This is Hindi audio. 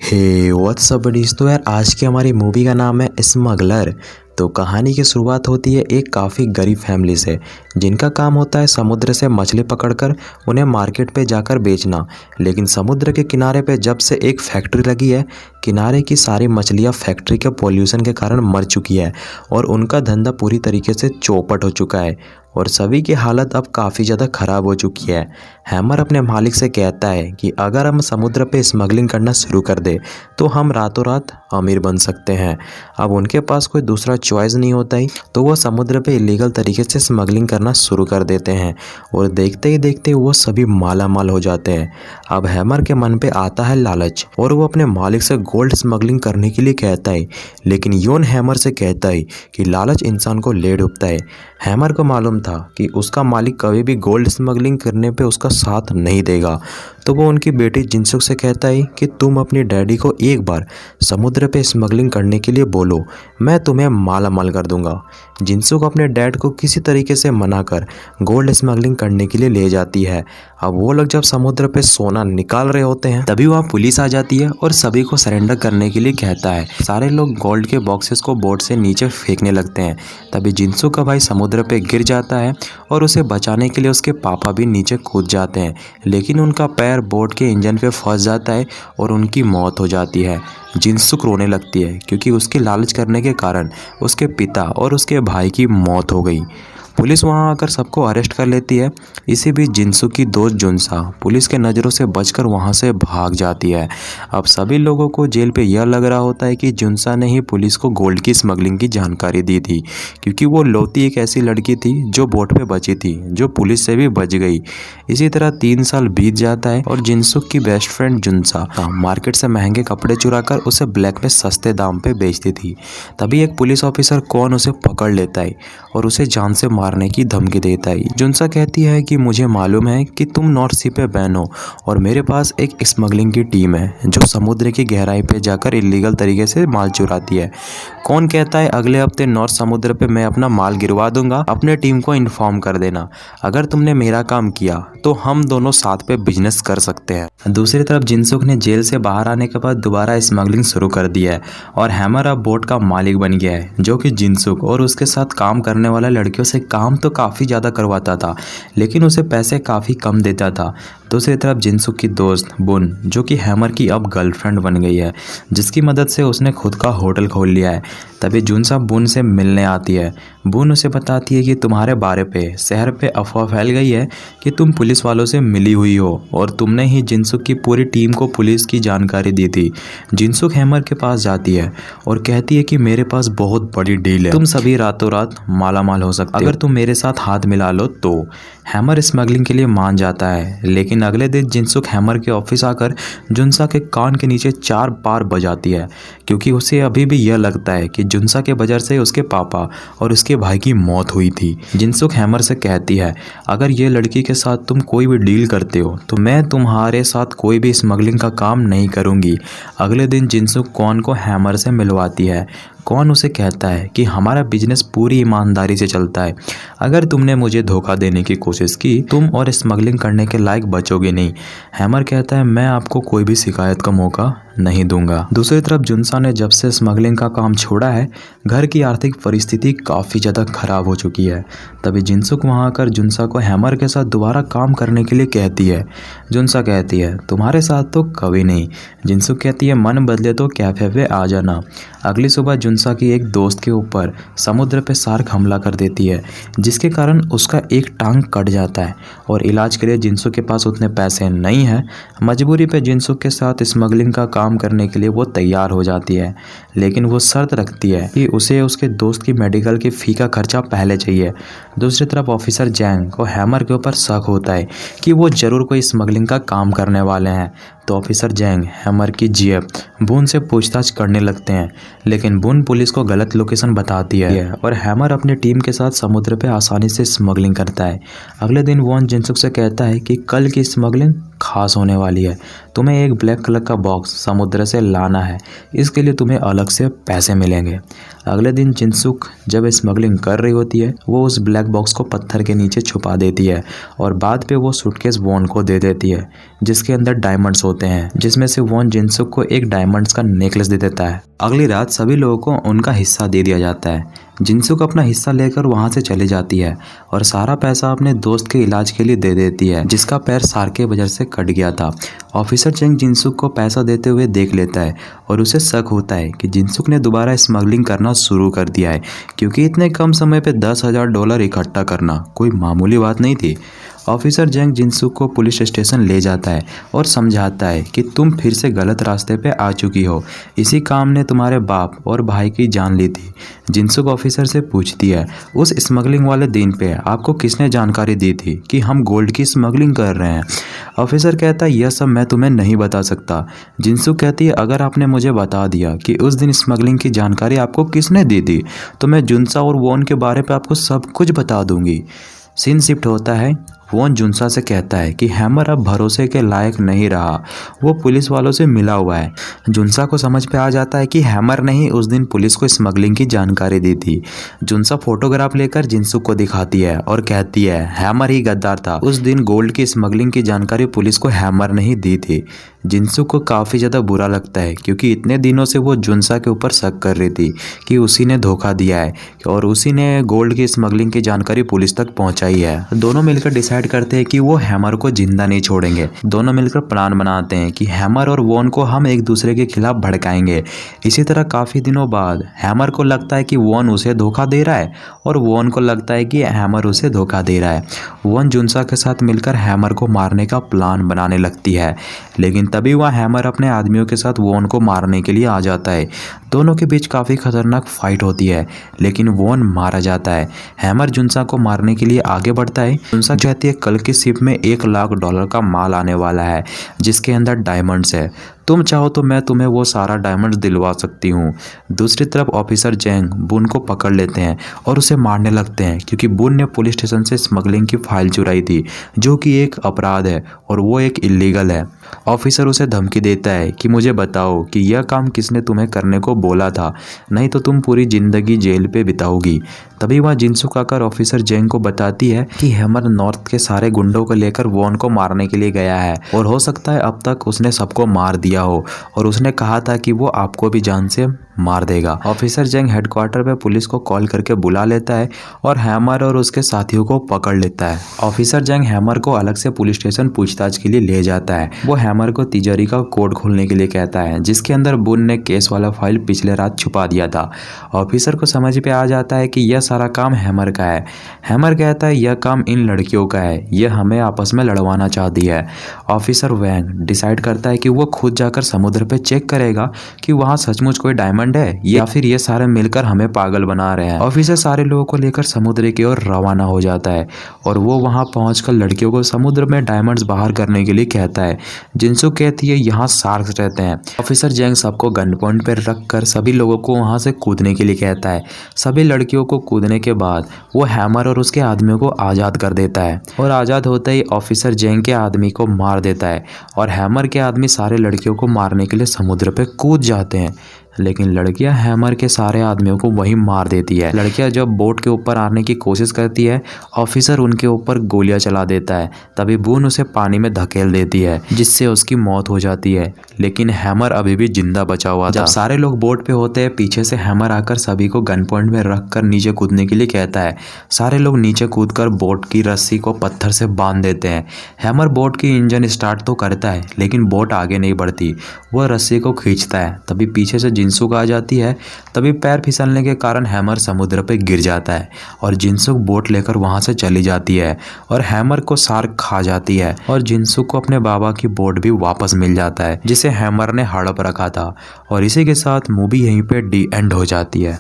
Hey what's up buddies. तो यार आज की हमारी मूवी का नाम है स्मगलर। तो कहानी की शुरुआत होती है एक काफ़ी गरीब फैमिली से, जिनका काम होता है समुद्र से मछली पकड़कर उन्हें मार्केट पे जाकर बेचना। लेकिन समुद्र के किनारे पे जब से एक फैक्ट्री लगी है, किनारे की सारी मछलियाँ फैक्ट्री के पॉल्यूशन के कारण मर चुकी है और उनका धंधा पूरी तरीके से चौपट हो चुका है और सभी की हालत अब काफ़ी ज़्यादा ख़राब हो चुकी है। हैमर अपने मालिक से कहता है कि अगर हम समुद्र पे स्मगलिंग करना शुरू कर दे तो हम रातों रात अमीर बन सकते हैं। अब उनके पास कोई दूसरा चॉइस नहीं होता ही, तो वो समुद्र पे इलीगल तरीके से स्मगलिंग करना शुरू कर देते हैं और देखते ही देखते वो सभी माला माल हो जाते हैं। अब हैमर के मन पे आता है लालच और वो अपने मालिक से गोल्ड स्मगलिंग करने के लिए कहता है, लेकिन योन हैमर से कहता है कि लालच इंसान को ले डूबता है। हैमर को मालूम था कि उसका मालिक कभी भी गोल्ड स्मगलिंग करने पे उसका साथ नहीं देगा, तो वो उनकी बेटी जिनसुक से कहता है कि तुम अपनी डैडी को एक बार समुद्र पे स्मगलिंग करने के लिए बोलो, मैं तुम्हें माला माल कर दूंगा। जिनसुक अपने डैड को किसी तरीके से मनाकर गोल्ड स्मगलिंग करने के लिए ले जाती है। अब वो लोग जब समुद्र पे सोना निकाल रहे होते हैं, तभी वहाँ पुलिस आ जाती है और सभी को सरेंडर करने के लिए कहता है। सारे लोग गोल्ड के बॉक्सेस को बोट से नीचे फेंकने लगते हैं। तभी जिनसुक का भाई समुद्र पे गिर जाता है और उसे बचाने के लिए उसके पापा भी नीचे कूद जाते हैं, लेकिन उनका पैर बोट के इंजन पे फंस जाता है और उनकी मौत हो जाती है। जिनसुक रोने लगती है क्योंकि उसके लालच करने के कारण उसके पिता और उसके भाई की मौत हो गई। पुलिस वहां आकर सबको अरेस्ट कर लेती है। इसी बीच जिनसुक की दोस्त जुनसा पुलिस के नज़रों से बचकर वहां से भाग जाती है। अब सभी लोगों को जेल पे यह लग रहा होता है कि जुनसा ने ही पुलिस को गोल्ड की स्मगलिंग की जानकारी दी थी, क्योंकि वो लौती एक ऐसी लड़की थी जो बोट पे बची थी, जो पुलिस से भी बच गई। इसी तरह 3 साल बीत जाता है और जिनसुक की बेस्ट फ्रेंड जुनसा मार्केट से महंगे कपड़े चुराकर उसे ब्लैक में सस्ते दाम पे बेचती थी। तभी एक पुलिस ऑफिसर कौन उसे पकड़ लेता है और उसे जान से मारने की धमकी देता है। जुनसा कहती है कि मुझे मालूम है कि तुम नॉर्थ सी पे बैन हो और मेरे पास एक स्मगलिंग की टीम है जो समुद्र की गहराई पे जाकर इलीगल तरीके से माल चुराती है। कौन कहता है अगले हफ्ते नॉर्थ समुद्र पे मैं अपना माल गिरवा दूंगा, अपने टीम को इन्फॉर्म कर देना। अगर तुमने मेरा काम किया तो हम दोनों साथ पे बिजनेस कर सकते हैं। दूसरी तरफ जिनसुक ने जेल से बाहर आने के बाद दोबारा स्मगलिंग शुरू कर दी है और हैमर अब बोट का मालिक बन गया है, जो कि जिनसुक और उसके साथ काम करने वाले लड़कियों से काम तो काफ़ी ज़्यादा करवाता था, लेकिन उसे पैसे काफ़ी कम देता था। दूसरी तरफ जिनसुक की दोस्त बुन, जो कि हैमर की अब गर्लफ्रेंड बन गई है, जिसकी मदद से उसने खुद का होटल खोल लिया है। तभी जुनसा बुन से मिलने आती है। बुन उसे बताती है कि तुम्हारे बारे पे शहर पे अफवाह फैल गई है कि तुम पुलिस वालों से मिली हुई हो और तुमने ही जिनसुक की पूरी टीम को पुलिस की जानकारी दी थी। जिनसुक हैमर के पास जाती है और कहती है कि मेरे पास बहुत बड़ी डील है, तुम सभी रातों रात माला माल हो सकते हो अगर तुम मेरे साथ हाथ मिला लो तो। हैमर स्मगलिंग के लिए मान जाता है, लेकिन अगले दिन जिनसुक हैमर के ऑफिस आकर जुनसा के कान के नीचे 4 बार बजाती है, क्योंकि उसे अभी भी यह लगता है कि जुनसा के वजह से उसके पापा और उसके भाई की मौत हुई थी। जिनसुक हैमर से कहती है अगर ये लड़की के साथ तुम कोई भी डील करते हो तो मैं तुम्हारे साथ कोई भी स्मगलिंग का काम नहीं करूंगी। अगले दिन जिनसुक कौन को हैमर से मिलवाती है। कौन उसे कहता है कि हमारा बिजनेस पूरी ईमानदारी से चलता है, अगर तुमने मुझे धोखा देने की कोशिश की तुम और स्मगलिंग करने के लायक बचोगे नहीं। हैमर कहता है मैं आपको कोई भी शिकायत का मौका नहीं दूंगा। दूसरी तरफ जुनसा ने जब से स्मगलिंग का काम छोड़ा है, घर की आर्थिक परिस्थिति काफ़ी ज़्यादा खराब हो चुकी है। तभी जिनसुक वहाँ आकर जुनसा को हैमर के साथ दोबारा काम करने के लिए कहती है। जुनसा कहती है तुम्हारे साथ तो कभी नहीं। जिनसुक कहती है मन बदले तो कैफे पे आ जाना। अगली सुबह जुनसा की एक दोस्त के ऊपर समुद्र पे शार्क हमला कर देती है, जिसके कारण उसका एक टांग कट जाता है और इलाज के लिए जिनसुक के पास उतने पैसे नहीं है। मजबूरी पे जिनसुक के साथ स्मगलिंग का काम करने के लिए वो तैयार हो जाती है, लेकिन वो शर्त रखती है कि उसे उसके दोस्त की मेडिकल की फ़ी का खर्चा पहले चाहिए। दूसरी तरफ ऑफिसर जैंग को हैमर के ऊपर शक होता है कि वो ज़रूर कोई स्मगलिंग का काम करने वाले हैं, तो ऑफिसर जैंग हैमर की जीएफ बुन से पूछताछ करने लगते हैं, लेकिन बुन पुलिस को गलत लोकेशन बताती है और हैमर अपनी टीम के साथ समुद्र पे आसानी से स्मगलिंग करता है। अगले दिन वॉन जिनसुक से कहता है कि कल की स्मगलिंग खास होने वाली है, तुम्हें एक ब्लैक कलर का बॉक्स समुद्र से लाना है, इसके लिए तुम्हें अलग से पैसे मिलेंगे। अगले दिन जिनसुक जब स्मगलिंग कर रही होती है, वो उस ब्लैक बॉक्स को पत्थर के नीचे छुपा देती है और बाद पे वो सूटकेस वॉन को दे देती है, जिसके अंदर डायमंड्स होते होते हैं, जिसमें से वॉन जिनसुक को एक डायमंड्स का नेकलेस दे देता है। अगली रात सभी लोगों को उनका हिस्सा दे दिया जाता है। जिनसुक अपना हिस्सा लेकर वहां से चली जाती है और सारा पैसा अपने दोस्त के इलाज के लिए दे देती है, जिसका पैर सार के वजह से कट गया था। ऑफिसर चेंग जिनसुक को पैसा देते हुए देख लेता है और उसे शक होता है कि जिनसुक ने दोबारा स्मगलिंग करना शुरू कर दिया है, क्योंकि इतने कम समय पे $10,000 इकट्ठा करना कोई मामूली बात नहीं थी। ऑफिसर जेंग जिनसुक को पुलिस स्टेशन ले जाता है और समझाता है कि तुम फिर से गलत रास्ते पे आ चुकी हो। इसी काम ने तुम्हारे बाप और भाई की जान ली थी। जिनसुक ऑफिसर से पूछती है, उस स्मगलिंग वाले दिन पे आपको किसने जानकारी दी थी कि हम गोल्ड की स्मगलिंग कर रहे हैं? ऑफिसर कहता है, यह सब मैं तुम्हें नहीं बता सकता। जिनसुक कहती है, अगर आपने मुझे बता दिया कि उस दिन स्मगलिंग की जानकारी आपको किसने दी थी तो मैं जुनसा और वॉन के बारे में आपको सब कुछ बता दूंगी। सीन शिफ्ट होता है। वॉन जुनसा से कहता है कि हैमर अब भरोसे के लायक नहीं रहा, वो पुलिस वालों से मिला हुआ है। जुनसा को समझ पे आ जाता है कि हैमर ने ही उस दिन पुलिस को स्मगलिंग की जानकारी दी थी। जुनसा फोटोग्राफ लेकर जिनसुक को दिखाती है और कहती है, हैमर ही गद्दार था, उस दिन गोल्ड की स्मगलिंग की जानकारी पुलिस को हैमर ने ही दी थी। जिनसुक को काफ़ी ज़्यादा बुरा लगता है, क्योंकि इतने दिनों से वो जुनसा के ऊपर शक कर रही थी कि उसी ने धोखा दिया है और उसी ने गोल्ड की स्मगलिंग की जानकारी पुलिस तक पहुंचाई है। दोनों मिलकर डिसाइड करते हैं कि वो हैमर को जिंदा नहीं छोड़ेंगे। दोनों मिलकर प्लान बनाते हैं कि हैमर और वॉन को हम एक दूसरे के खिलाफ भड़काएंगे। इसी तरह काफ़ी दिनों बाद हैमर को लगता है कि वॉन उसे धोखा दे रहा है और वॉन को लगता है कि हैमर उसे धोखा दे रहा है। वॉन जुनसा के साथ मिलकर हैमर को मारने का प्लान बनाने लगती है, लेकिन तभी वह हैमर अपने आदमियों के साथ वॉन को मारने के लिए आ जाता है। दोनों के बीच काफ़ी खतरनाक फाइट होती है, लेकिन वॉन मारा जाता है। हैमर जुनसा को मारने के लिए आगे बढ़ता है। जुनसा कहती है, कल की शिप में $1,00,000 का माल आने वाला है, जिसके अंदर डायमंड्स है। तुम चाहो तो मैं तुम्हें वो सारा डायमंड्स दिलवा सकती हूँ। दूसरी तरफ ऑफिसर जेंग बुन को पकड़ लेते हैं और उसे मारने लगते हैं, क्योंकि बुन ने पुलिस स्टेशन से स्मगलिंग की फाइल चुराई थी, जो कि एक अपराध है और वो एक इलीगल है। ऑफिसर उसे धमकी देता है कि मुझे बताओ कि यह काम किसने तुम्हें करने को बोला था, नहीं तो तुम पूरी जिंदगी जेल पे बिताओगी। तभी वह जिनसुक आकर ऑफिसर जेंग को बताती है कि हैमर नॉर्थ के सारे गुंडों को लेकर वॉन को मारने के लिए गया है और हो सकता है अब तक उसने सबको मार दिया हो, और उसने कहा था कि वो आपको भी जान से मार देगा। ऑफिसर जेंग हेडक्वार्टर पे पुलिस को कॉल करके बुला लेता है और हैमर और उसके साथियों को पकड़ लेता है। ऑफिसर जेंग हैमर को अलग से पुलिस स्टेशन पूछताछ के लिए ले जाता है। वो हैमर को तिजोरी का कोड खोलने के लिए कहता है, जिसके अंदर बुन ने केस वाला फाइल पिछले रात छुपा दिया था। ऑफिसर को समझ पे आ जाता है कि यह सारा काम हैमर का है। हैमर कहता है, यह काम इन लड़कियों का है, यह हमें आपस में लड़वाना चाहती है। ऑफिसर वैंग डिसाइड करता है कि वो खुद जाकर समुद्र पे चेक करेगा कि वहाँ सचमुच कोई डायमंड है या फिर ये सारे मिलकर हमें पागल बना रहे हैं। ऑफिसर सारे लोगों को लेकर समुद्र की ओर रवाना हो जाता है और वो वहां पहुंचकर लड़कियों को समुद्र में डायमंड्स बाहर करने के लिए कहता है। जिनसुक कहती है, यहाँ शार्क्स रहते हैं। ऑफिसर जेंग सबको गन पॉइंट पर रखकर सभी लोगों को वहां से कूदने के लिए कहता है। सभी लड़कियों को कूदने के बाद वो हैमर और उसके आदमियों को आज़ाद कर देता है और आज़ाद होते ही ऑफिसर जेंग के आदमी को मार देता है और हैमर के आदमी सारे लड़कियों को मारने के लिए समुद्र पे कूद जाते हैं। लेकिन लड़कियां हैमर के सारे आदमियों को वहीं मार देती है। लड़कियां जब बोट के ऊपर आने की कोशिश करती है, ऑफिसर उनके ऊपर गोलियां चला देता है। तभी बून उसे पानी में धकेल देती है, जिससे उसकी मौत हो जाती है। लेकिन हैमर अभी भी जिंदा बचा हुआ था। जब सारे लोग बोट पे होते हैं, पीछे से हैमर आकर सभी को गन पॉइंट में रखकर नीचे कूदने के लिए कहता है। सारे लोग नीचे कूदकर बोट की रस्सी को पत्थर से बांध देते हैं। हैमर बोट की इंजन स्टार्ट तो करता है, लेकिन बोट आगे नहीं बढ़ती। वह रस्सी को खींचता है, तभी पीछे से जिनसुक आ जाती है। तभी पैर फिसलने के कारण हैमर समुद्र पे गिर जाता है और जिनसुक बोट लेकर वहां से चली जाती है और हैमर को शार्क खा जाती है और जिनसुक को अपने बाबा की बोट भी वापस मिल जाता है, जिसे हैमर ने हड़प रखा था। और इसी के साथ मूवी यहीं पे डी एंड हो जाती है।